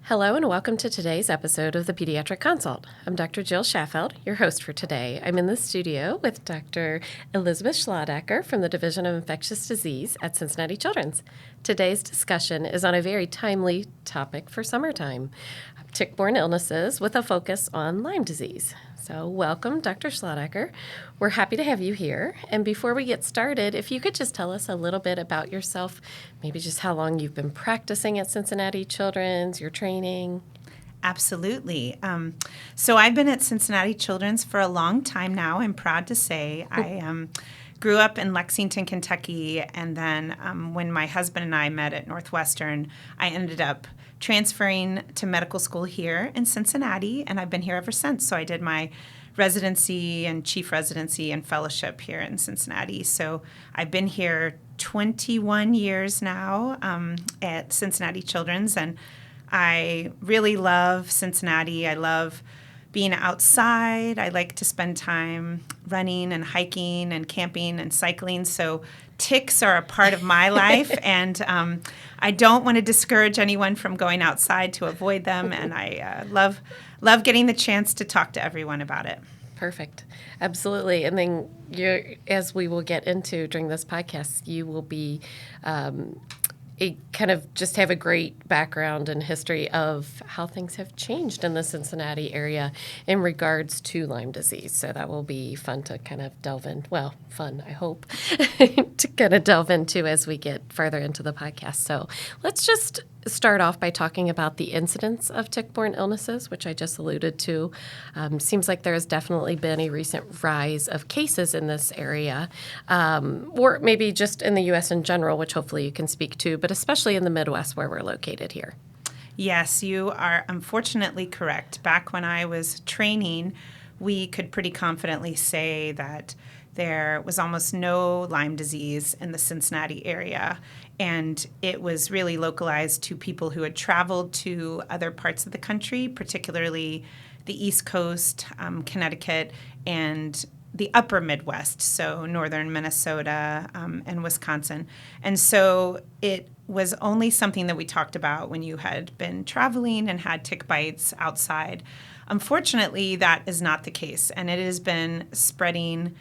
Hello and welcome to today's episode of the Pediatric Consult. I'm Dr. Jill Schaffeld, your host for today. I'm in the studio with Dr. Elizabeth Schlaudecker from the Division of Infectious Disease at Cincinnati Children's. Today's discussion is on a very timely topic for summertime, tick-borne illnesses with a focus on Lyme disease. So welcome, Dr. Schlaudecker. We're happy to have you here. And before we get started, if you could just tell us a little bit about yourself, maybe just how long you've been practicing at Cincinnati Children's, your training. Absolutely. So I've been at Cincinnati Children's for a long time now. I'm proud to say I grew up in Lexington, Kentucky, and then when my husband and I met at Northwestern, I ended up transferring to medical school here in Cincinnati, and I've been here ever since. So I did my residency and chief residency and fellowship here in Cincinnati. So I've been here 21 years now at Cincinnati Children's, and I really love Cincinnati. I love being outside. I like to spend time running and hiking and camping and cycling. So ticks are a part of my life, and I don't want to discourage anyone from going outside to avoid them, and I love getting the chance to talk to everyone about it. Perfect. Absolutely. And then as we will get into during this podcast, you will be just have a great background and history of how things have changed in the Cincinnati area in regards to Lyme disease. So that will be fun to kind of delve in. Well, fun, I hope, to kind of delve into as we get further into the podcast. So let's just start off by talking about the incidence of tick-borne illnesses, which I just alluded to. Seems like there has definitely been a recent rise of cases in this area, or maybe just in the U.S. in general, which hopefully you can speak to, but especially in the Midwest where we're located here. Yes, you are unfortunately correct. Back when I was training, we could pretty confidently say that there was almost no Lyme disease in the Cincinnati area, and it was really localized to people who had traveled to other parts of the country, particularly the East Coast, Connecticut, and the upper Midwest, so northern Minnesota and Wisconsin. And so it was only something that we talked about when you had been traveling and had tick bites outside. Unfortunately, that is not the case, and it has been spreading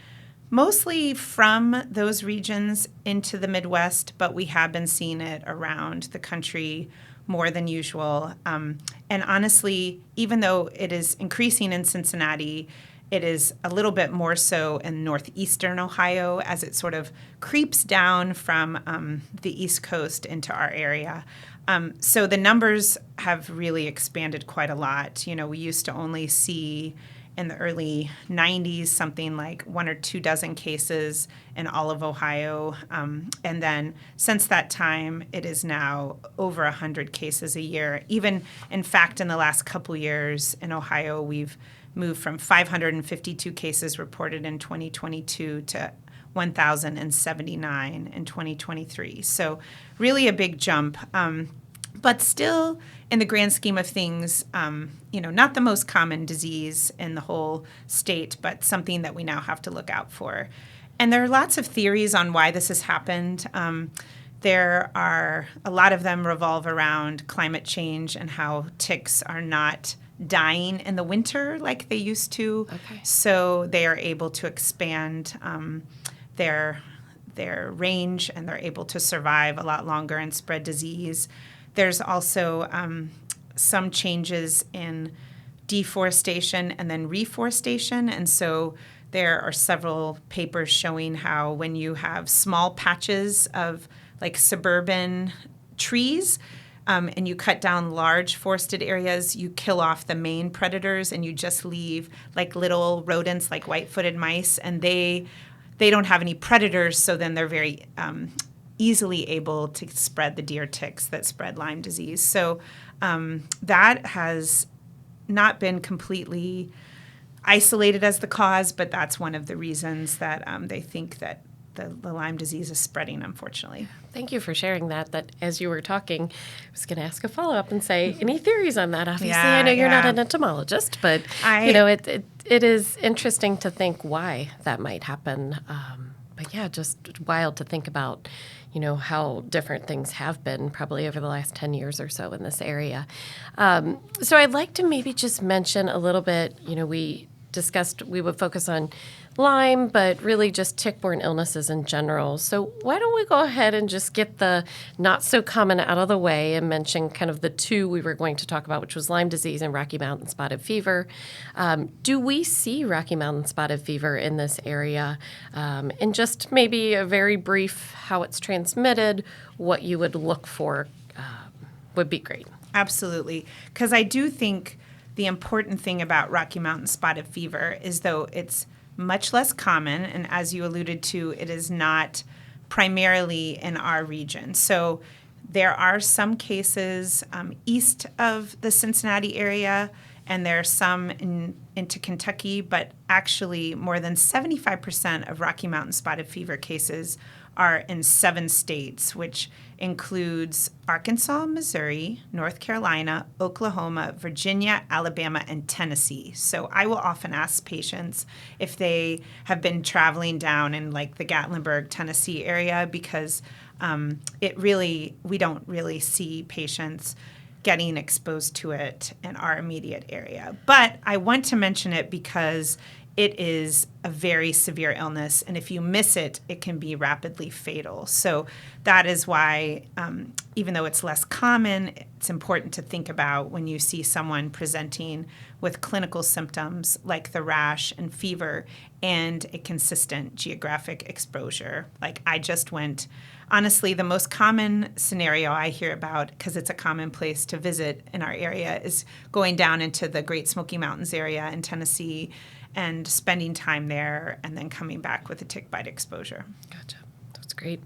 mostly from those regions into the Midwest, but we have been seeing it around the country more than usual. And honestly, even though it is increasing in Cincinnati, it is a little bit more so in northeastern Ohio as it sort of creeps down from the East Coast into our area. So the numbers have really expanded quite a lot. You know, we used to only see in the early 90s something like 1 or 2 dozen cases in all of Ohio. And then since that time, it is now over 100 cases a year. Even, in fact, in the last couple years in Ohio, we've moved from 552 cases reported in 2022 to 1,079 in 2023. So really a big jump. But still, in the grand scheme of things, not the most common disease in the whole state, but something that we now have to look out for. And there are lots of theories on why this has happened. There are a lot of them revolve around climate change and how ticks are not dying in the winter like they used to. Okay. So they are able to expand their range, and they're able to survive a lot longer and spread disease. There's also some changes in deforestation and then reforestation. And so there are several papers showing how when you have small patches of like suburban trees and you cut down large forested areas, you kill off the main predators and you just leave like little rodents like white-footed mice, and they don't have any predators, so then they're very easily able to spread the deer ticks that spread Lyme disease. So that has not been completely isolated as the cause, but that's one of the reasons that they think that the Lyme disease is spreading, unfortunately. Thank you for sharing that. That as you were talking, I was going to ask a follow-up and say, any theories on that? Obviously, I know you're not an entomologist, but it is interesting to think why that might happen. But yeah, just wild to think about, how different things have been probably over the last 10 years or so in this area. So I'd like to maybe just mention a little bit, we discussed we would focus on Lyme, but really just tick-borne illnesses in general. So why don't we go ahead and just get the not so common out of the way and mention kind of the two we were going to talk about, which was Lyme disease and Rocky Mountain spotted fever. Do we see Rocky Mountain spotted fever in this area? And just maybe a very brief how it's transmitted, what you would look for would be great. Absolutely. Because I do think the important thing about Rocky Mountain spotted fever is though it's much less common, and as you alluded to, it is not primarily in our region. So there are some cases east of the Cincinnati area, and there are some into Kentucky, but actually more than 75% of Rocky Mountain spotted fever cases are in 7 states, which includes Arkansas, Missouri, North Carolina, Oklahoma, Virginia, Alabama, and Tennessee. So I will often ask patients if they have been traveling down in like the Gatlinburg, Tennessee area, because we don't really see patients getting exposed to it in our immediate area. But I want to mention it because it is a very severe illness, and if you miss it, it can be rapidly fatal. So that is why, even though it's less common, it's important to think about when you see someone presenting with clinical symptoms like the rash and fever and a consistent geographic exposure. Like I just went, honestly, the most common scenario I hear about, because it's a common place to visit in our area, is going down into the Great Smoky Mountains area in Tennessee and spending time there and then coming back with a tick bite exposure. Gotcha. That's great.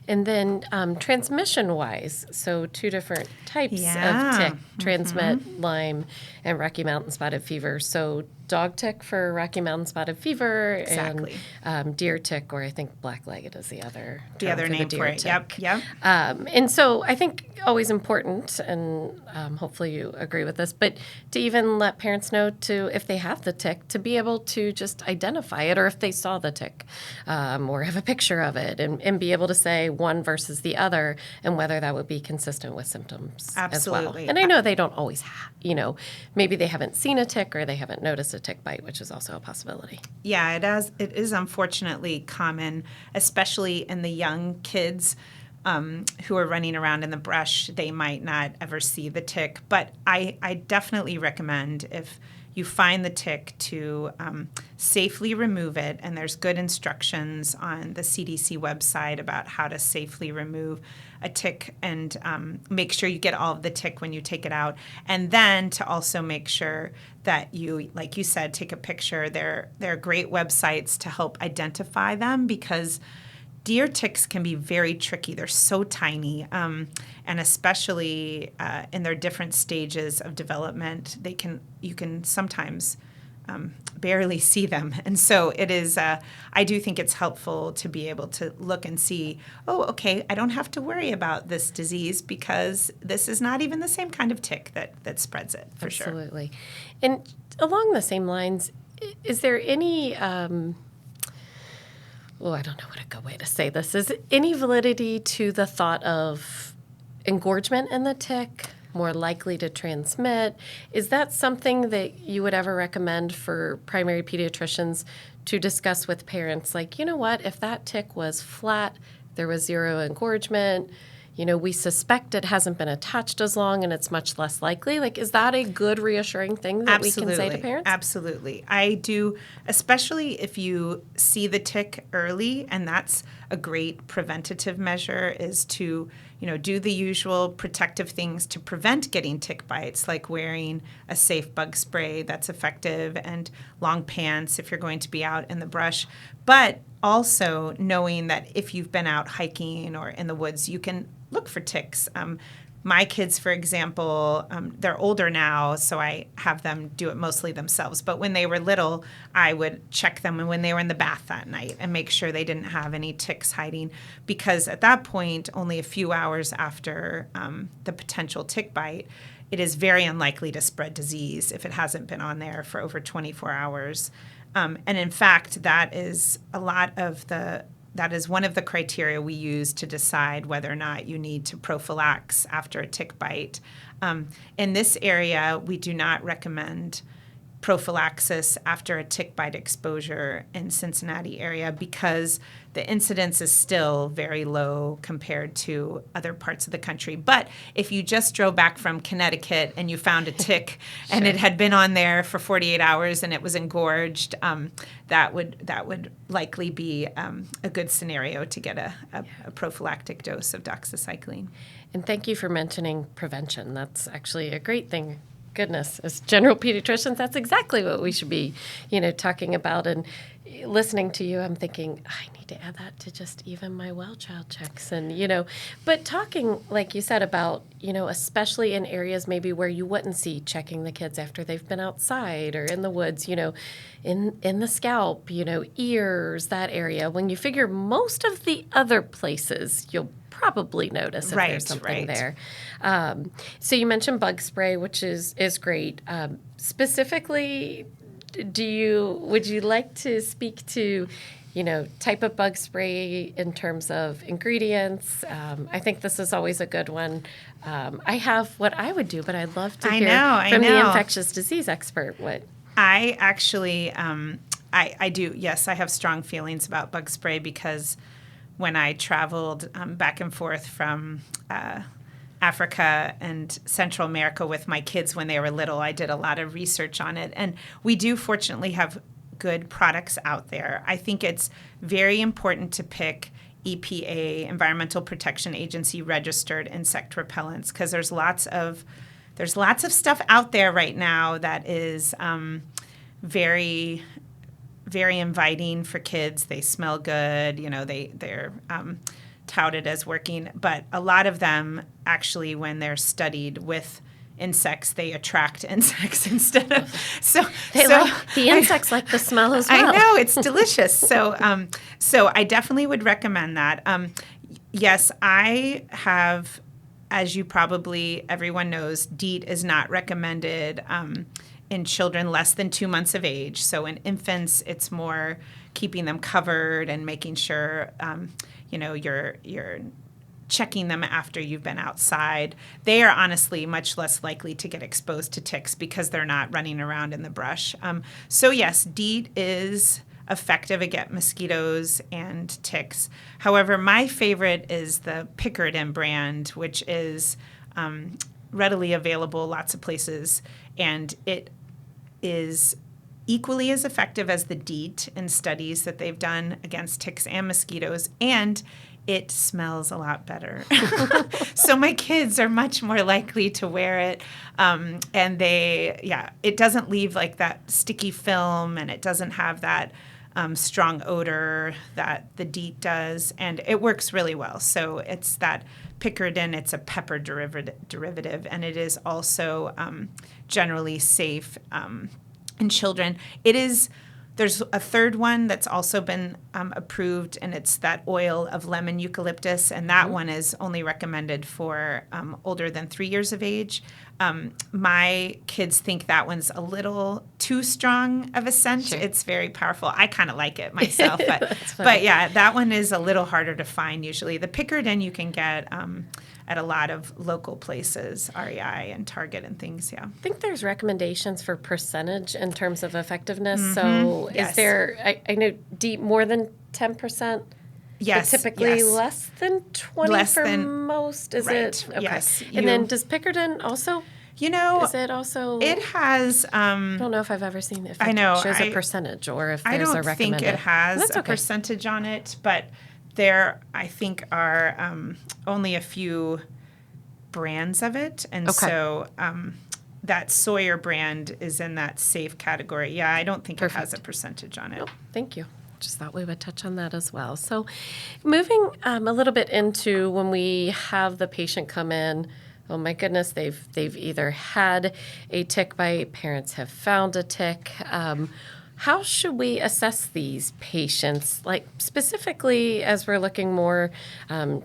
And then transmission-wise, so 2 different types of tick transmit Lyme and Rocky Mountain spotted fever. So dog tick for Rocky Mountain spotted fever, Exactly. and deer tick, or I think black-legged is the other name for it. tick. Yep. And so I think always important, and hopefully you agree with this, but to even let parents know to, if they have the tick, to be able to just identify it, or if they saw the tick, or have a picture of it, and be able to say one versus the other, and whether that would be consistent with symptoms as well. Absolutely. And I know they don't always, maybe they haven't seen a tick or they haven't noticed a tick bite, which is also a possibility. Yeah, it is unfortunately common, especially in the young kids who are running around in the brush. They might not ever see the tick, but I definitely recommend, if you find the tick, to safely remove it, and there's good instructions on the CDC website about how to safely remove a tick, and make sure you get all of the tick when you take it out, and then to also make sure that you, like you said, take a picture. There are great websites to help identify them, because deer ticks can be very tricky. They're so tiny, and especially in their different stages of development, you can sometimes barely see them. And so it is, I do think it's helpful to be able to look and see, oh, okay, I don't have to worry about this disease because this is not even the same kind of tick that spreads it, for sure. Absolutely. And along the same lines, is there any, I don't know what a good way to say this is, any validity to the thought of engorgement in the tick, more likely to transmit? Is that something that you would ever recommend for primary pediatricians to discuss with parents? Like, you know what, if that tick was flat, there was zero engorgement, we suspect it hasn't been attached as long and it's much less likely. Like, is that a good reassuring thing that we can say to parents? Absolutely. I do, especially if you see the tick early, and that's a great preventative measure, is to, do the usual protective things to prevent getting tick bites, like wearing a safe bug spray that's effective and long pants if you're going to be out in the brush. But also knowing that if you've been out hiking or in the woods, you can look for ticks. My kids, for example, they're older now, so I have them do it mostly themselves. But when they were little, I would check them when they were in the bath that night and make sure they didn't have any ticks hiding, because at that point, only a few hours after the potential tick bite, it is very unlikely to spread disease if it hasn't been on there for over 24 hours. And in fact, that is a lot of the that is one of the criteria we use to decide whether or not you need to prophylax after a tick bite. In this area, we do not recommend prophylaxis after a tick bite exposure in Cincinnati area because the incidence is still very low compared to other parts of the country. But if you just drove back from Connecticut and you found a tick and it had been on there for 48 hours and it was engorged, that would likely be a good scenario to get a prophylactic dose of doxycycline. And thank you for mentioning prevention. That's actually a great thing. Goodness, as general pediatricians, that's exactly what we should be, talking about. And listening to you, I'm thinking, I need to add that to just even my well child checks. And, but talking, like you said, about, especially in areas maybe where you wouldn't see checking the kids after they've been outside or in the woods, in the scalp, ears, that area. When you figure most of the other places, you'll probably notice if there's something there. So you mentioned bug spray, which is great. Specifically, would you like to speak to, type of bug spray in terms of ingredients? I think this is always a good one. I have what I would do, but I'd love to hear from the infectious disease expert. What I actually, I do. Yes, I have strong feelings about bug spray because when I traveled back and forth from Africa and Central America with my kids when they were little, I did a lot of research on it. And we do fortunately have good products out there. I think it's very important to pick EPA, Environmental Protection Agency registered insect repellents, because there's lots of stuff out there right now that is very very inviting for kids. They smell good. They're touted as working, but a lot of them actually, when they're studied with insects, they attract insects instead of the insects like the smell as well. I know, it's delicious. So I definitely would recommend that. Yes, I have, as you probably everyone knows, DEET is not recommended in children less than 2 months of age. So in infants, it's more keeping them covered and making sure, you're checking them after you've been outside. They are honestly much less likely to get exposed to ticks because they're not running around in the brush. So yes, DEET is effective against mosquitoes and ticks. However, my favorite is the Pickardin brand, which is readily available lots of places, and it is equally as effective as the DEET in studies that they've done against ticks and mosquitoes, and it smells a lot better. So my kids are much more likely to wear it, and it doesn't leave like that sticky film, and it doesn't have that strong odor that the DEET does, and it works really well. So it's that Pickardin, it's a pepper derivative, and it is also generally safe in children. There's a third one that's also been approved, and it's that oil of lemon eucalyptus, and that one is only recommended for older than 3 years of age. My kids think that one's a little too strong of a scent. Sure. It's very powerful. I kind of like it myself, but yeah, that one is a little harder to find usually. The Pickardin you can get at a lot of local places, REI and Target and things, yeah. I think there's recommendations for percentage in terms of effectiveness. Mm-hmm. So yes. Is there, I know DEET more than 10%? Yes. But typically less than 20 most? Is it? Okay. Yes. And then does Pickardin also? Is it also? It has. I don't know if I've ever seen it. If it shows a percentage or if there's a recommended. I don't think it has a percentage on it, but there, I think, are only a few brands of it. And so that Sawyer brand is in that safe category. Yeah, I don't think it has a percentage on it. Oh, thank you. Just thought we would touch on that as well. So moving a little bit into when we have the patient come in, oh my goodness, they've either had a tick bite, parents have found a tick. How should we assess these patients, like specifically as we're looking more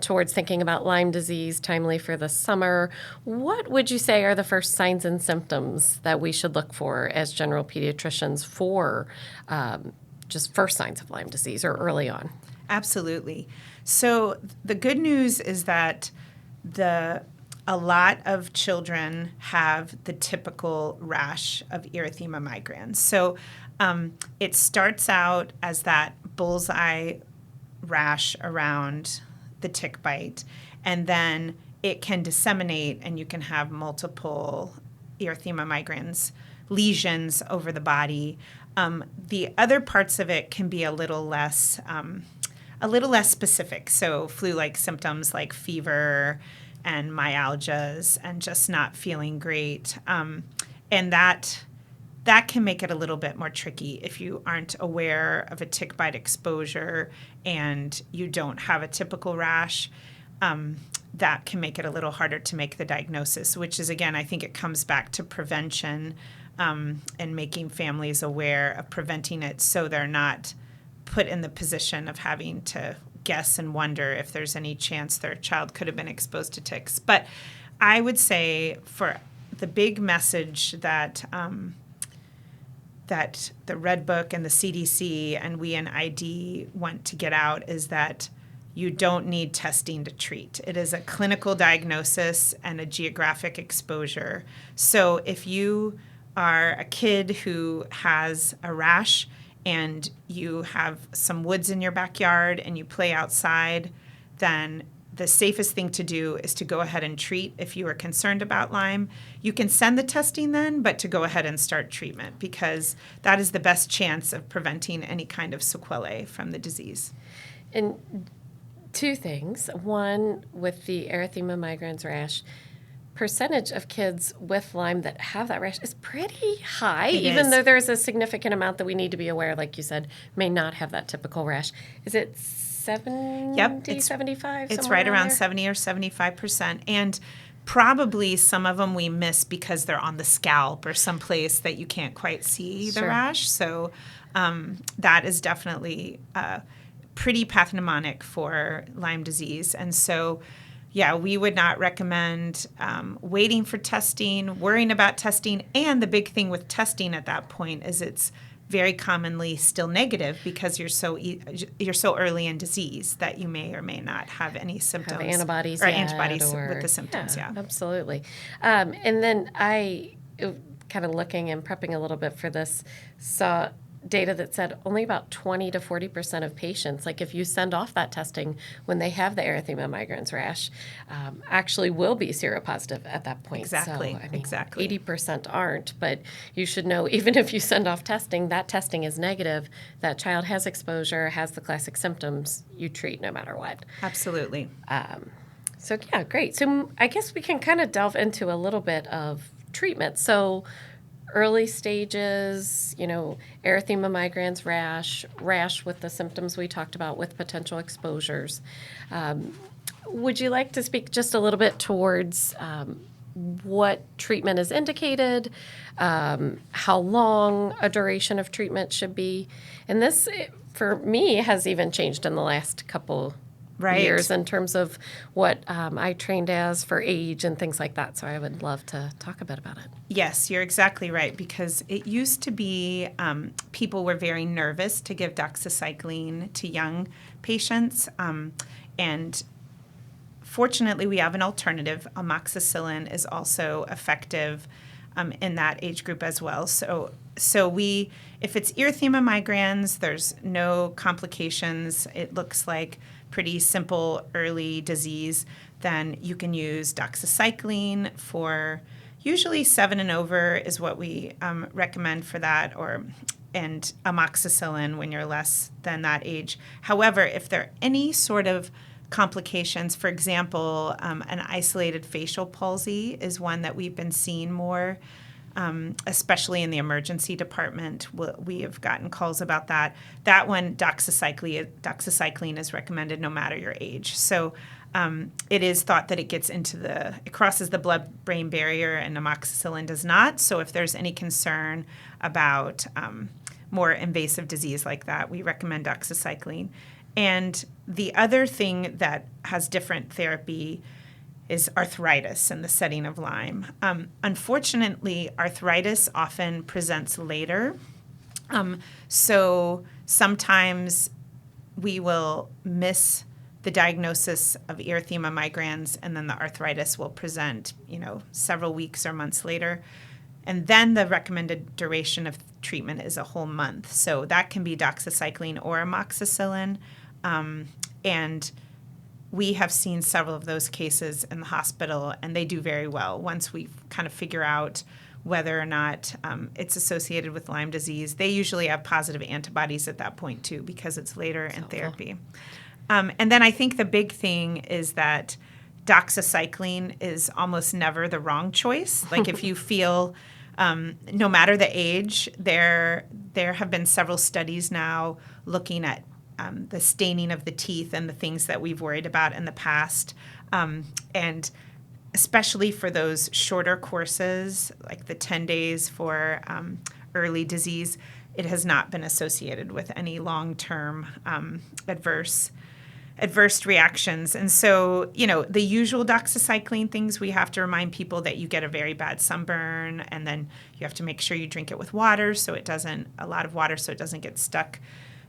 towards thinking about Lyme disease, timely for the summer? What would you say are the first signs and symptoms that we should look for as general pediatricians for just first signs of Lyme disease or early on? Absolutely. So the good news is that a lot of children have the typical rash of erythema migrans. So it starts out as that bullseye rash around the tick bite, and then it can disseminate and you can have multiple erythema migrans lesions over the body. The other parts of it can be a little less specific. So flu-like symptoms like fever and myalgias and just not feeling great. And that can make it a little bit more tricky if you aren't aware of a tick bite exposure and you don't have a typical rash. That can make it a little harder to make the diagnosis, which is, again, I think it comes back to prevention and making families aware of preventing it so they're not put in the position of having to guess and wonder if there's any chance their child could have been exposed to ticks. But I would say for the big message that that the Red Book and the CDC and we in ID want to get out is that you don't need testing to treat. It is a clinical diagnosis and a geographic exposure. So if you are a kid who has a rash and you have some woods in your backyard and you play outside, then the safest thing to do is to go ahead and treat if you are concerned about Lyme. You can send the testing then, but to go ahead and start treatment because that is the best chance of preventing any kind of sequelae from the disease. And two things. One, with the erythema migrans rash, percentage of kids with Lyme that have that rash is pretty high, even though there's a significant amount that we need to be aware, like you said, may not have that typical rash. Is it 70, Yep, 75? It's right around 70 or 75%. And probably some of them we miss because they're on the scalp or someplace that you can't quite see the rash. So that is definitely pretty pathognomonic for Lyme disease. And so, yeah, we would not recommend waiting for testing, worrying about testing. And the big thing with testing at that point is it's very commonly still negative because you're so early in disease that you may or may not have any symptoms. Have antibodies or yet, antibodies or, with the symptoms, yeah. Absolutely. And then I, kind of looking and prepping a little bit for this, saw data that said only about 20 to 40% of patients, like if you send off that testing when they have the erythema migrans rash, actually will be seropositive at that point. Exactly, So, exactly. 80% aren't, but you should know even if you send off testing, that testing is negative, that child has exposure, has the classic symptoms, you treat no matter what. Absolutely. So yeah, great. So I guess we can kind of delve into a little bit of treatment. So early stages, erythema migrans rash with the symptoms we talked about with potential exposures. Would you like to speak just a little bit towards what treatment is indicated, how long a duration of treatment should be? And this, for me, has even changed in the last couple years in terms of what I trained as for age and things like that. So I would love to talk a bit about it. Yes, you're exactly right, because it used to be people were very nervous to give doxycycline to young patients. And fortunately, we have an alternative. Amoxicillin is also effective in that age group as well. So if it's erythema migrans, there's no complications. It looks like pretty simple early disease, then you can use doxycycline for usually 7 and over is what we recommend for that, and amoxicillin when you're less than that age. However, if there are any sort of complications, for example, an isolated facial palsy is one that we've been seeing more, especially in the emergency department. We have gotten calls about that. That one, doxycycline is recommended no matter your age. So it is thought that it crosses the blood-brain barrier, and amoxicillin does not. So if there's any concern about more invasive disease like that, we recommend doxycycline. And the other thing that has different therapy is arthritis in the setting of Lyme. Unfortunately, arthritis often presents later. So sometimes we will miss the diagnosis of erythema migrans, and then the arthritis will present, several weeks or months later. And then the recommended duration of treatment is a whole month. So that can be doxycycline or amoxicillin. And we have seen several of those cases in the hospital, and they do very well once we kind of figure out whether or not it's associated with Lyme disease. They usually have positive antibodies at that point, too, because it's later in therapy. And then I think the big thing is that doxycycline is almost never the wrong choice. Like if you feel, no matter the age, there have been several studies now looking at the staining of the teeth and the things that we've worried about in the past. And especially for those shorter courses, like the 10 days for early disease, it has not been associated with any long-term adverse reactions. And so, the usual doxycycline things, we have to remind people that you get a very bad sunburn, and then you have to make sure you drink it with water, a lot of water so it doesn't get stuck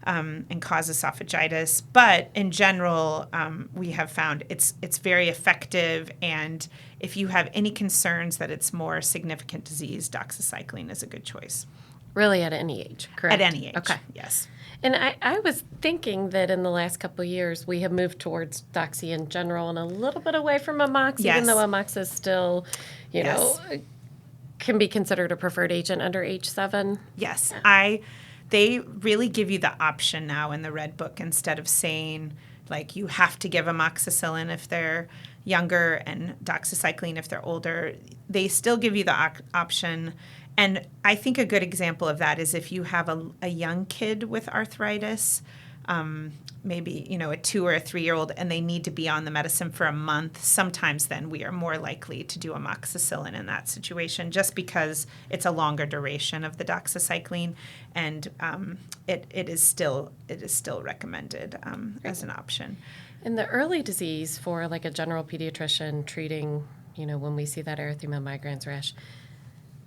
and cause esophagitis. But in general, we have found it's very effective, and if you have any concerns that it's more significant disease, doxycycline is a good choice. Really at any age, correct? At any age, okay. Yes. And I was thinking that in the last couple of years, we have moved towards doxy in general and a little bit away from amox, yes. even though amox is still, yes. Can be considered a preferred agent under age 7. Yes. They really give you the option now in the Red Book, instead of saying, like, you have to give amoxicillin if they're younger and doxycycline if they're older. They still give you the option. And I think a good example of that is if you have a young kid with arthritis, maybe, a 2 or a 3-year-old, and they need to be on the medicine for a month, sometimes then we are more likely to do amoxicillin in that situation, just because it's a longer duration of the doxycycline, and it is still recommended as an option. In the early disease, for like a general pediatrician treating, when we see that erythema migrans rash,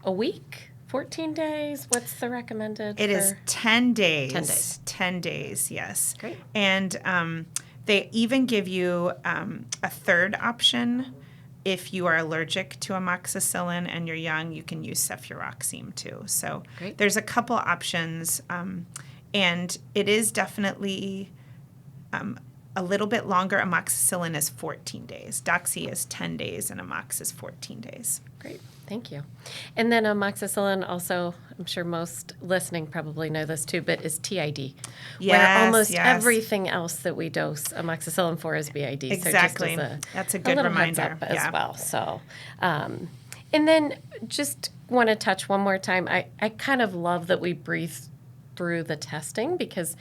a week, 14 days, what's the recommended? It is 10 days. 10 days. 10 days, yes. Great. And they even give you a third option. If you are allergic to amoxicillin and you're young, you can use cefuroxime too. So Great. There's a couple options. And it is definitely a little bit longer. Amoxicillin is 14 days. Doxy is 10 days, and amox is 14 days. Great. Thank you. And then amoxicillin also, I'm sure most listening probably know this too, but is TID. Yes, where almost yes. everything else that we dose amoxicillin for is BID. Exactly. So just that's a good reminder. Heads up as well. So, and then just want to touch one more time. I kind of love that we breathe through the testing, because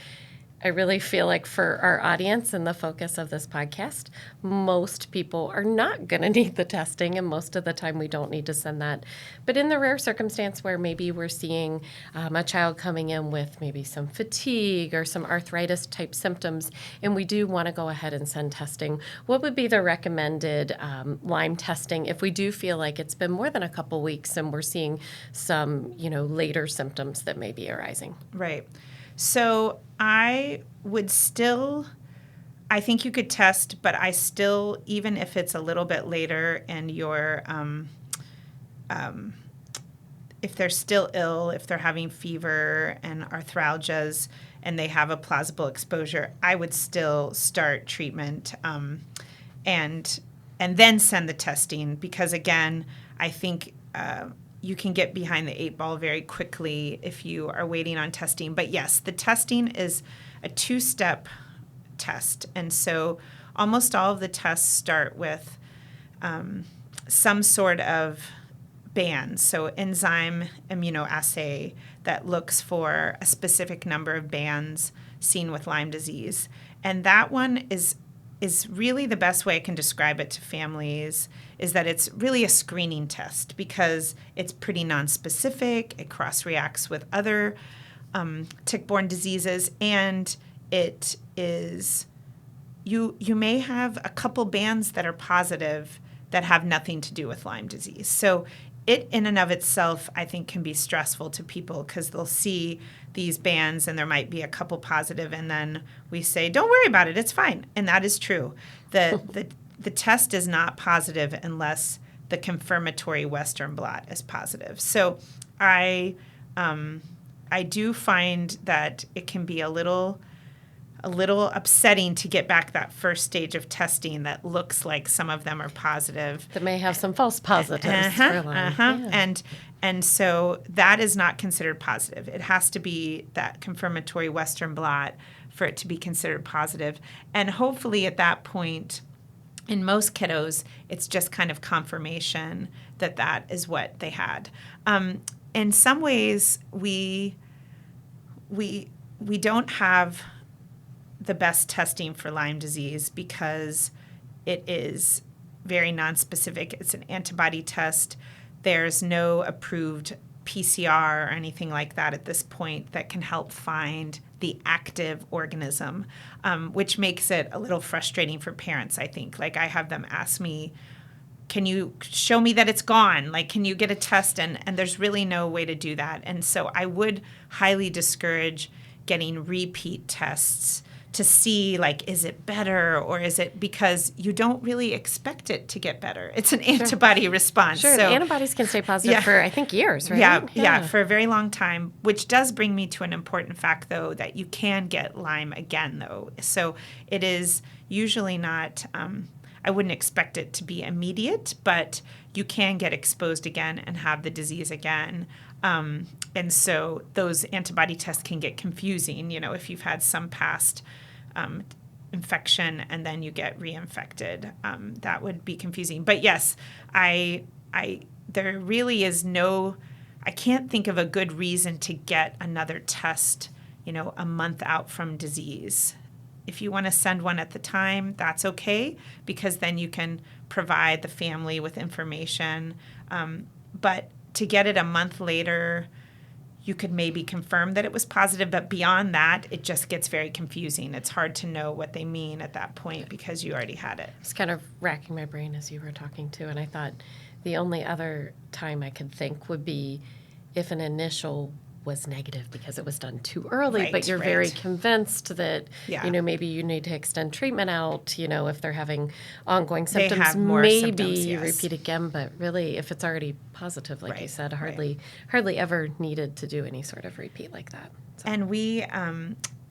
I really feel like for our audience and the focus of this podcast, most people are not going to need the testing, and most of the time we don't need to send that. But in the rare circumstance where maybe we're seeing a child coming in with maybe some fatigue or some arthritis type symptoms, and we do want to go ahead and send testing, what would be the recommended Lyme testing if we do feel like it's been more than a couple weeks and we're seeing some, later symptoms that may be arising? Right. So I think you could test, but I still, even if it's a little bit later and you're, if they're still ill, if they're having fever and arthralgias and they have a plausible exposure, I would still start treatment and then send the testing, because again, I think you can get behind the 8 ball very quickly if you are waiting on testing. But yes, the testing is a 2-step test. And so almost all of the tests start with some sort of band, so enzyme immunoassay that looks for a specific number of bands seen with Lyme disease. And that one is really the best way I can describe it to families, is that it's really a screening test, because it's pretty nonspecific. It cross-reacts with other tick-borne diseases, and it is, you may have a couple bands that are positive that have nothing to do with Lyme disease. So it in and of itself, I think, can be stressful to people because they'll see these bands and there might be a couple positive, and then we say, don't worry about it, it's fine. And that is true. The test is not positive unless the confirmatory Western blot is positive. So I do find that it can be a little upsetting to get back that first stage of testing that looks like some of them are positive. That may have some false positives for Lyme. Yeah. And so that is not considered positive. It has to be that confirmatory Western blot for it to be considered positive. And hopefully at that point, in most kiddos, it's just kind of confirmation that that is what they had. In some ways, we don't have the best testing for Lyme disease because it is very nonspecific. It's an antibody test. There's no approved PCR or anything like that at this point that can help find the active organism, which makes it a little frustrating for parents, I think. Like, I have them ask me, can you show me that it's gone? Like, can you get a test? And there's really no way to do that. And so I would highly discourage getting repeat tests to see, like, is it better, or is it because you don't really expect it to get better? It's an antibody response. Sure, so, the antibodies can stay positive for, I think, years, right? Yeah, for a very long time, which does bring me to an important fact, though, that you can get Lyme again, though. So it is usually not, I wouldn't expect it to be immediate, but you can get exposed again and have the disease again. And so those antibody tests can get confusing, if you've had some past infection and then you get reinfected. That would be confusing. But yes, there really is I can't think of a good reason to get another test, a month out from disease. If you want to send one at the time, that's okay, because then you can provide the family with information. But to get it a month later, you could maybe confirm that it was positive, but beyond that, it just gets very confusing. It's hard to know what they mean at that point because you already had it. I was kind of racking my brain as you were talking too, and I thought the only other time I could think would be if an initial was negative because it was done too early, but you're very convinced that, maybe you need to extend treatment out, if they're having ongoing symptoms, have more maybe symptoms, yes. repeat again, but really if it's already positive, like you said, hardly ever needed to do any sort of repeat like that. So. And we,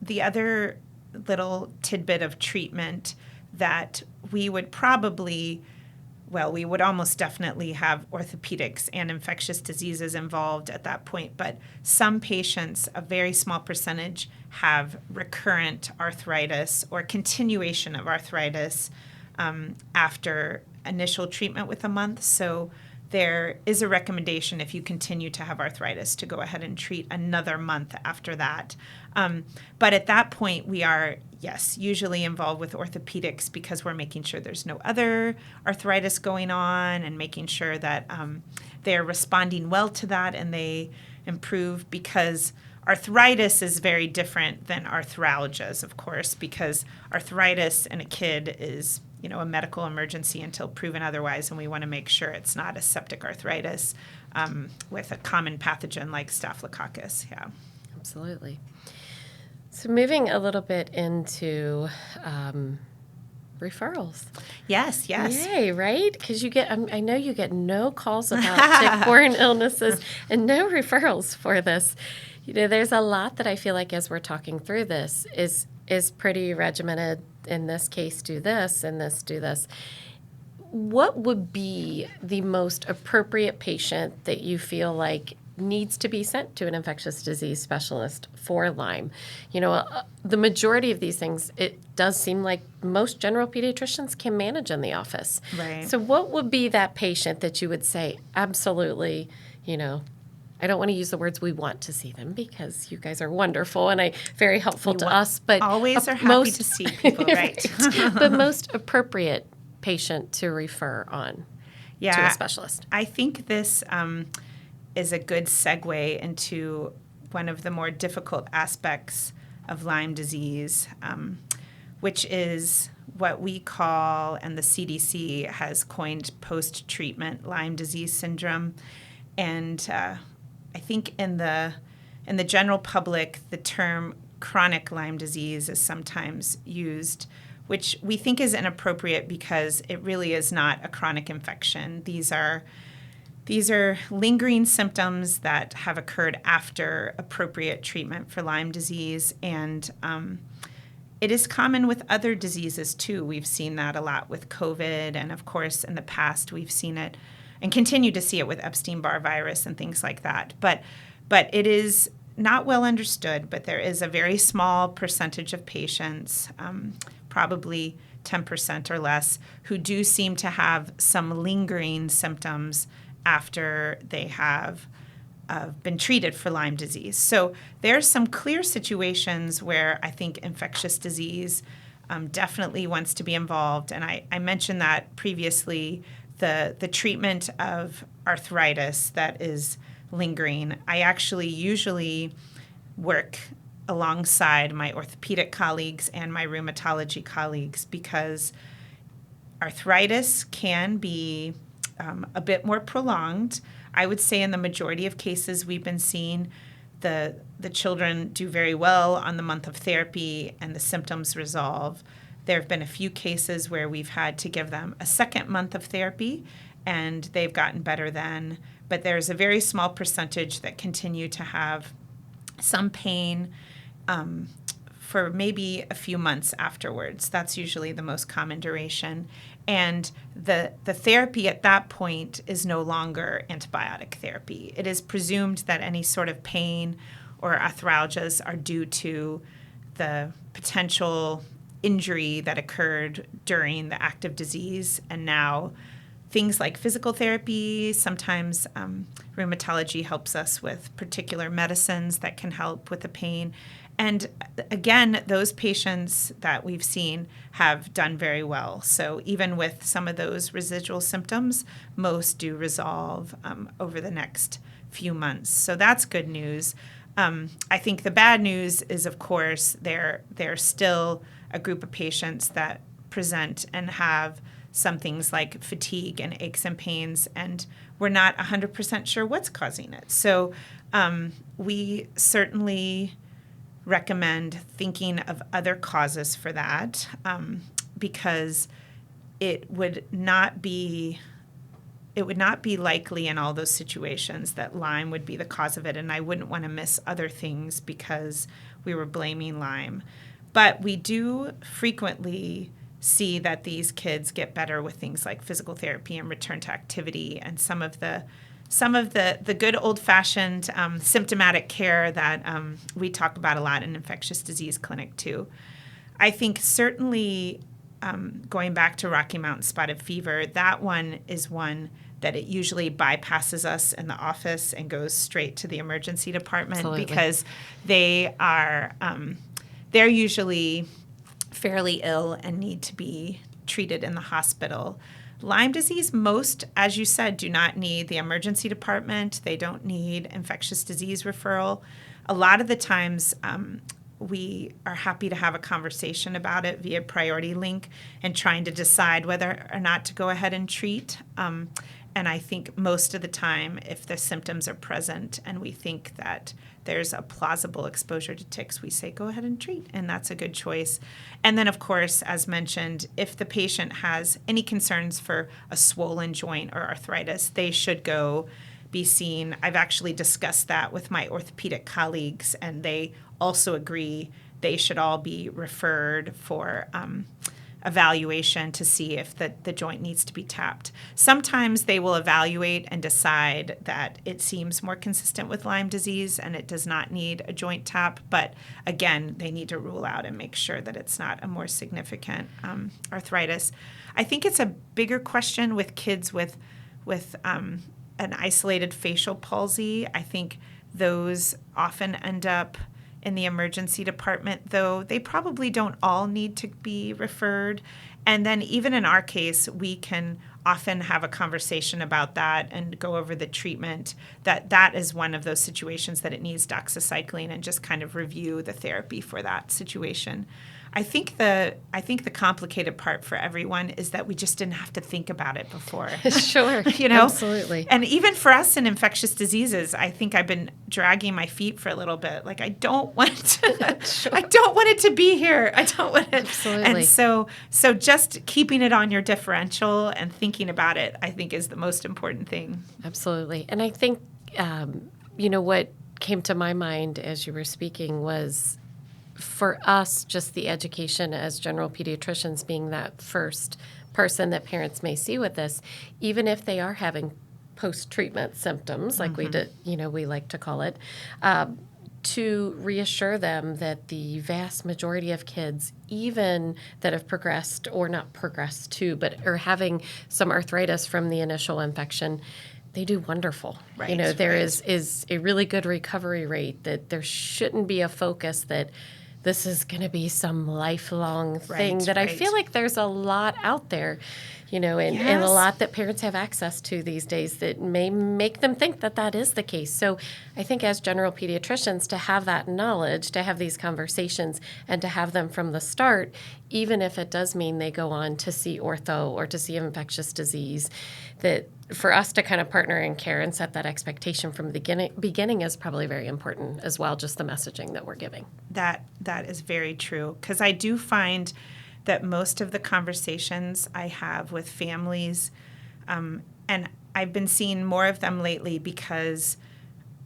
the other little tidbit of treatment that we would we would almost definitely have orthopedics and infectious diseases involved at that point. But some patients, a very small percentage, have recurrent arthritis or continuation of arthritis after initial treatment with a month. So there is a recommendation if you continue to have arthritis to go ahead and treat another month after that. But at that point, we are, usually involved with orthopedics because we're making sure there's no other arthritis going on and making sure that they're responding well to that and they improve, because arthritis is very different than arthralgias, of course, because arthritis in a kid is a medical emergency until proven otherwise, and we want to make sure it's not a septic arthritis with a common pathogen like Staphylococcus. Yeah, absolutely. So moving a little bit into referrals. Yes. Yay, right? Because I know you get no calls about tick-borne illnesses and no referrals for this. There's a lot that I feel like as we're talking through this is pretty regimented. In this case, do this, in this, do this. What would be the most appropriate patient that you feel like needs to be sent to an infectious disease specialist for Lyme? The majority of these things, it does seem like most general pediatricians can manage in the office. Right. So what would be that patient that you would say, absolutely, I don't want to use the words we want to see them because you guys are wonderful and very helpful to us. But always are happy to see people, right? The most appropriate patient to refer on to a specialist. I think this is a good segue into one of the more difficult aspects of Lyme disease, which is what we call, and the CDC has coined, post-treatment Lyme disease syndrome. And I think in the general public, the term chronic Lyme disease is sometimes used, which we think is inappropriate because it really is not a chronic infection. These are lingering symptoms that have occurred after appropriate treatment for Lyme disease, and it is common with other diseases too. We've seen that a lot with COVID, and of course in the past we've seen it and continue to see it with Epstein-Barr virus and things like that. But it is not well understood, but there is a very small percentage of patients, probably 10% or less, who do seem to have some lingering symptoms after they have been treated for Lyme disease. So there's some clear situations where I think infectious disease definitely wants to be involved. And I mentioned that previously, the treatment of arthritis that is lingering. I actually usually work alongside my orthopedic colleagues and my rheumatology colleagues because arthritis can be a bit more prolonged. I would say in the majority of cases we've been seeing the children do very well on the month of therapy and the symptoms resolve. There have been a few cases where we've had to give them a second month of therapy and they've gotten better then. But there's a very small percentage that continue to have some pain for maybe a few months afterwards. That's usually the most common duration. And the therapy at that point is no longer antibiotic therapy. It is presumed that any sort of pain or arthralgias are due to the potential injury that occurred during the active disease, and now things like physical therapy, sometimes rheumatology helps us with particular medicines that can help with the pain. And again, those patients that we've seen have done very well. So even with some of those residual symptoms, most do resolve over the next few months. So that's good news. I think the bad news is, of course, there's still a group of patients that present and have some things like fatigue and aches and pains, and we're not 100% sure what's causing it. So we certainly recommend thinking of other causes for that because it would not be likely in all those situations that Lyme would be the cause of it, and I wouldn't want to miss other things because we were blaming Lyme. But we do frequently see that these kids get better with things like physical therapy and return to activity and some of the good old-fashioned symptomatic care that we talk about a lot in infectious disease clinic too. I think certainly going back to Rocky Mountain spotted fever, that one is one that it usually bypasses us in the office and goes straight to the emergency department. Absolutely. Because they are they're usually fairly ill and need to be treated in the hospital. Lyme disease, most, as you said, do not need the emergency department. They don't need infectious disease referral. A lot of the times, we are happy to have a conversation about it via Priority Link and trying to decide whether or not to go ahead and treat. And I think most of the time, if the symptoms are present and we think that there's a plausible exposure to ticks, we say go ahead and treat, and that's a good choice. And then, of course, as mentioned, if the patient has any concerns for a swollen joint or arthritis, they should go be seen. I've actually discussed that with my orthopedic colleagues, and they also agree they should all be referred for evaluation to see if the joint needs to be tapped. Sometimes they will evaluate and decide that it seems more consistent with Lyme disease and it does not need a joint tap, but again, they need to rule out and make sure that it's not a more significant arthritis. I think it's a bigger question with kids with an isolated facial palsy. I think those often end up in the emergency department, though they probably don't all need to be referred. And then even in our case, we can often have a conversation about that and go over the treatment. That is one of those situations that it needs doxycycline and just kind of review the therapy for that situation. I think the complicated part for everyone is that we just didn't have to think about it before. Sure. Absolutely. And even for us in infectious diseases, I think I've been dragging my feet for a little bit. Like, I don't want to, Sure. I don't want it to be here. I don't want it. Absolutely. And so just keeping it on your differential and thinking about it, I think, is the most important thing. Absolutely. And I think, what came to my mind as you were speaking was, for us, just the education as general pediatricians being that first person that parents may see with this, even if they are having post-treatment symptoms, like we did, we like to call it, to reassure them that the vast majority of kids, even that have progressed or not progressed to, but are having some arthritis from the initial infection, they do wonderful. Right, There right. is a really good recovery rate, that there shouldn't be a focus that this is going to be some lifelong thing, Right, that I right. feel like there's a lot out there, and a Yes. lot that parents have access to these days that may make them think that that is the case. So I think as general pediatricians, to have that knowledge, to have these conversations, and to have them from the start, even if it does mean they go on to see ortho or to see infectious disease, that for us to kind of partner in care and set that expectation from the beginning is probably very important as well, just the messaging that we're giving. That is very true, because I do find that most of the conversations I have with families, and I've been seeing more of them lately, because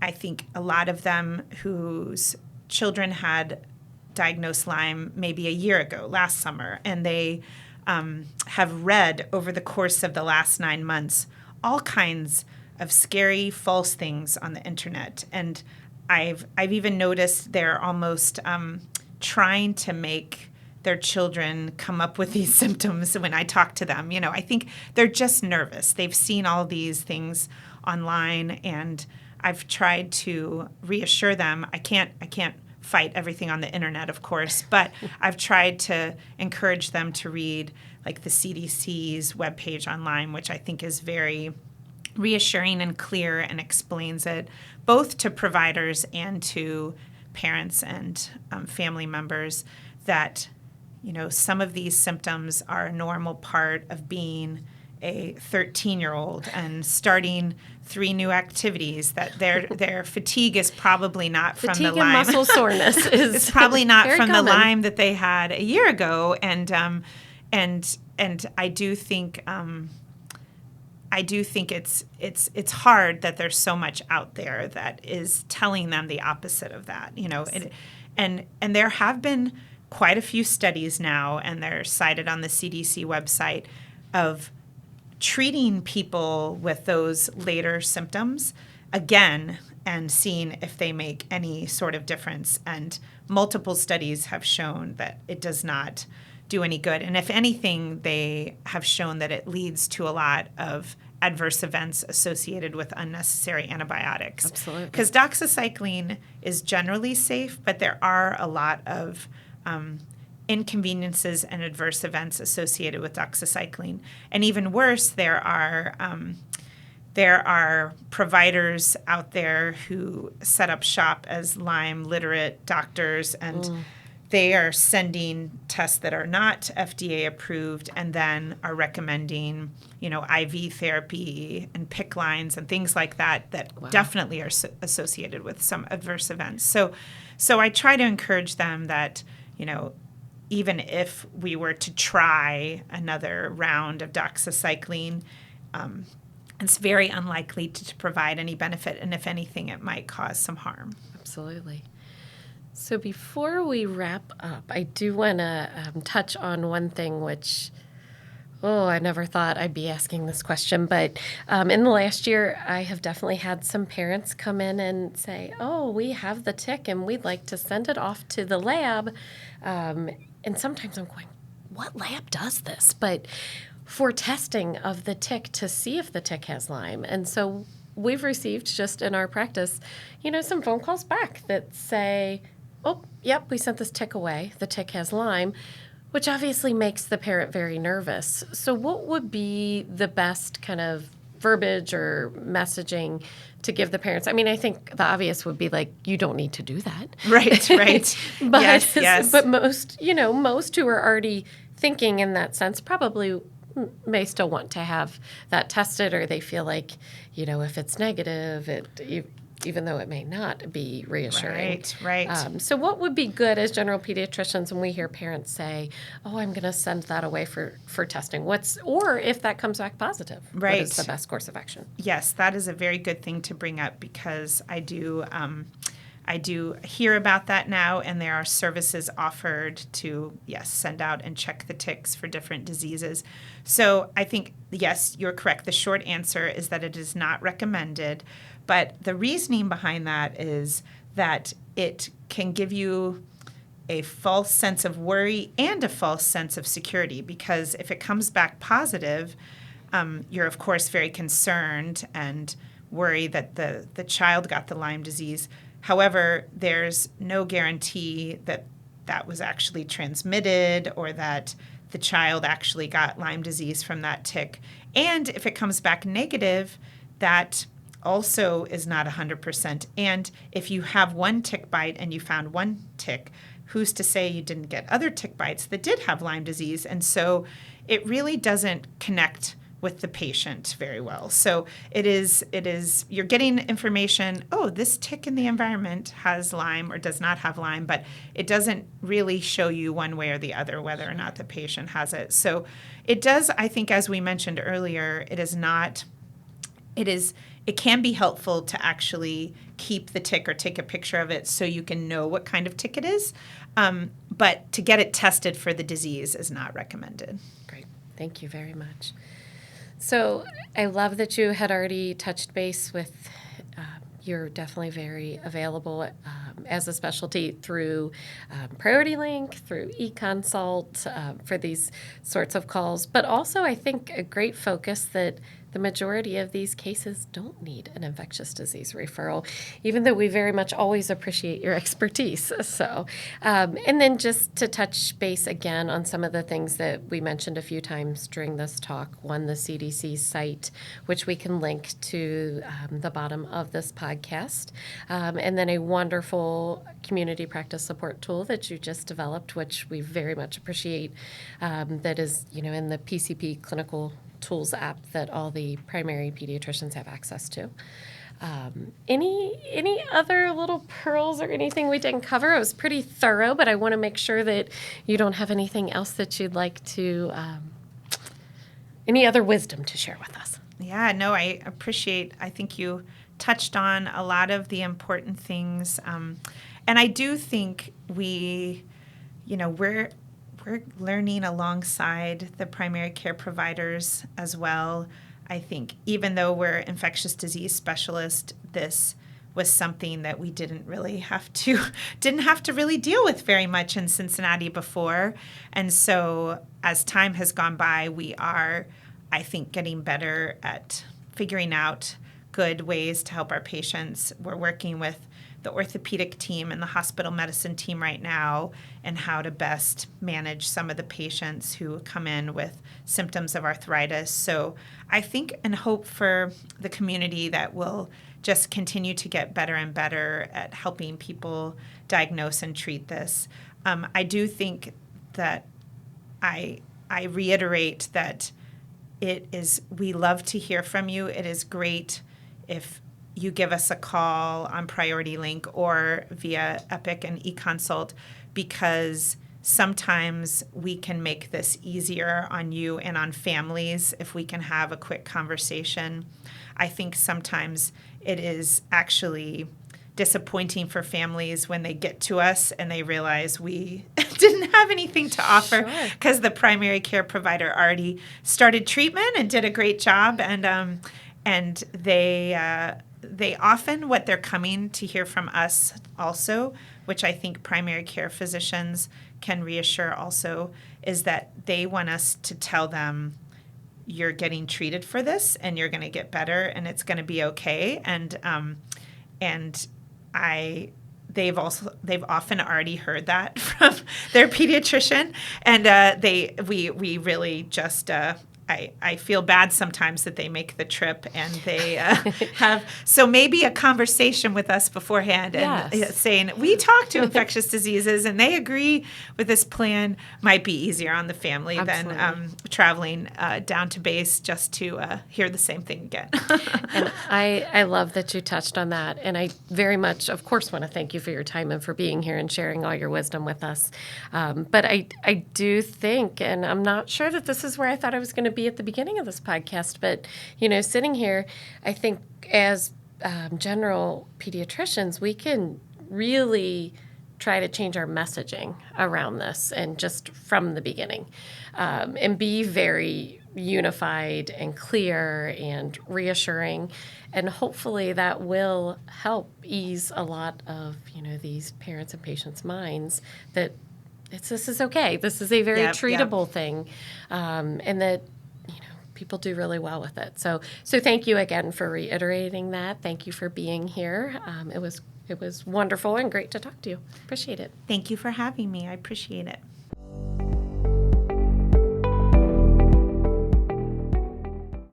I think a lot of them whose children had diagnosed Lyme maybe a year ago, last summer, and they have read over the course of the last 9 months all kinds of scary, false things on the internet. And I've even noticed they're almost trying to make their children come up with these symptoms when I talk to them. I think they're just nervous. They've seen all these things online, and I've tried to reassure them. I can't fight everything on the internet, of course, but I've tried to encourage them to read like the CDC's webpage online, which I think is very reassuring and clear and explains it both to providers and to parents and family members that, some of these symptoms are a normal part of being a 13-year-old and starting 3 new activities, that their fatigue is probably not from the Fatigue Lyme. and muscle soreness is It's probably not very from common. the Lyme that they had a year ago, and I do think it's hard that there's so much out there that is telling them the opposite of that. And there have been quite a few studies now, and they're cited on the CDC website, of treating people with those later symptoms again and seeing if they make any sort of difference. And multiple studies have shown that it does not do any good. And if anything, they have shown that it leads to a lot of adverse events associated with unnecessary antibiotics. Absolutely. Because doxycycline is generally safe, but there are a lot of inconveniences and adverse events associated with doxycycline. And even worse, there are providers out there who set up shop as Lyme literate doctors, and they are sending tests that are not FDA approved, and then are recommending, IV therapy and PICC lines and things like that Wow. definitely are associated with some adverse events. So I try to encourage them that, even if we were to try another round of doxycycline, it's very unlikely to provide any benefit, and if anything, it might cause some harm. Absolutely. So before we wrap up, I do want to touch on one thing which, I never thought I'd be asking this question, but in the last year, I have definitely had some parents come in and say, we have the tick and we'd like to send it off to the lab. And sometimes I'm going, what lab does this? But for testing of the tick to see if the tick has Lyme. And so we've received just in our practice, some phone calls back that say, yep, we sent this tick away. The tick has Lyme, which obviously makes the parent very nervous. So what would be the best kind of verbiage or messaging to give the parents. I mean, I think the obvious would be like, you don't need to do that. Right. But, yes. But most who are already thinking in that sense probably may still want to have that tested, or they feel like, if it's negative, even though it may not be reassuring. Right. So what would be good as general pediatricians when we hear parents say, oh, I'm going to send that away for testing? Or if that comes back positive, right. What is the best course of action? Yes, that is a very good thing to bring up, because I do hear about that now, and there are services offered to, send out and check the ticks for different diseases. So I think, yes, you're correct. The short answer is that it is not recommended. But the reasoning behind that is that it can give you a false sense of worry and a false sense of security, because if it comes back positive, you're, of course, very concerned and worry that the child got the Lyme disease. However, there's no guarantee that that was actually transmitted, or that the child actually got Lyme disease from that tick. And if it comes back negative, that also is not 100%. And if you have one tick bite and you found one tick, who's to say you didn't get other tick bites that did have Lyme disease? And so it really doesn't connect with the patient very well. So it is you're getting information, oh, this tick in the environment has Lyme or does not have Lyme, but it doesn't really show you one way or the other whether or not the patient has it. So it does, I think, as we mentioned earlier, it can be helpful to actually keep the tick or take a picture of it so you can know what kind of tick it is. But to get it tested for the disease is not recommended. Great. Thank you very much. So I love that you had already touched base with, you're definitely very available as a specialty through Priority Link, through eConsult for these sorts of calls. But also I think a great focus that the majority of these cases don't need an infectious disease referral, even though we very much always appreciate your expertise. So, and then just to touch base again on some of the things that we mentioned a few times during this talk. One, the CDC site, which we can link to the bottom of this podcast, and then a wonderful community practice support tool that you just developed, which we very much appreciate, that is, in the PCP clinical tools app that all the primary pediatricians have access to. Any other little pearls or anything we didn't cover? It was pretty thorough, but I want to make sure that you don't have anything else that you'd like to, any other wisdom to share with us. Yeah, no, I think you touched on a lot of the important things. And I do think we're learning alongside the primary care providers as well. I think even though we're infectious disease specialists, this was something that we didn't have to really deal with very much in Cincinnati before. And so as time has gone by, we are, I think, getting better at figuring out good ways to help our patients. We're working with the orthopedic team and the hospital medicine team right now, and how to best manage some of the patients who come in with symptoms of arthritis. So I think and hope for the community that will just continue to get better and better at helping people diagnose and treat this. I do think that I reiterate that we love to hear from you. It is great if you give us a call on Priority Link or via Epic and eConsult, because sometimes we can make this easier on you and on families if we can have a quick conversation. I think sometimes it is actually disappointing for families when they get to us and they realize we didn't have anything to offer because the primary care provider already started treatment and did a great job, and they often, what they're coming to hear from us also, which I think primary care physicians can reassure also, is that they want us to tell them, you're getting treated for this and you're going to get better and it's going to be okay. And they've often already heard that from their pediatrician, and we really just I feel bad sometimes that they make the trip and they have, so maybe a conversation with us beforehand and Yes. saying, we talk to infectious diseases and they agree with this plan might be easier on the family Absolutely. than traveling down to base just to hear the same thing again. And I love that you touched on that. And I very much, of course, want to thank you for your time and for being here and sharing all your wisdom with us. But I do think, and I'm not sure that this is where I thought I was going to be at the beginning of this podcast, but, sitting here, I think as general pediatricians, we can really try to change our messaging around this and just from the beginning and be very unified and clear and reassuring, and hopefully that will help ease a lot of these parents and patients' minds that this is okay. This is a very treatable thing, and that people do really well with it. So thank you again for reiterating that. Thank you for being here. It was wonderful and great to talk to you. Appreciate it. Thank you for having me. I appreciate it.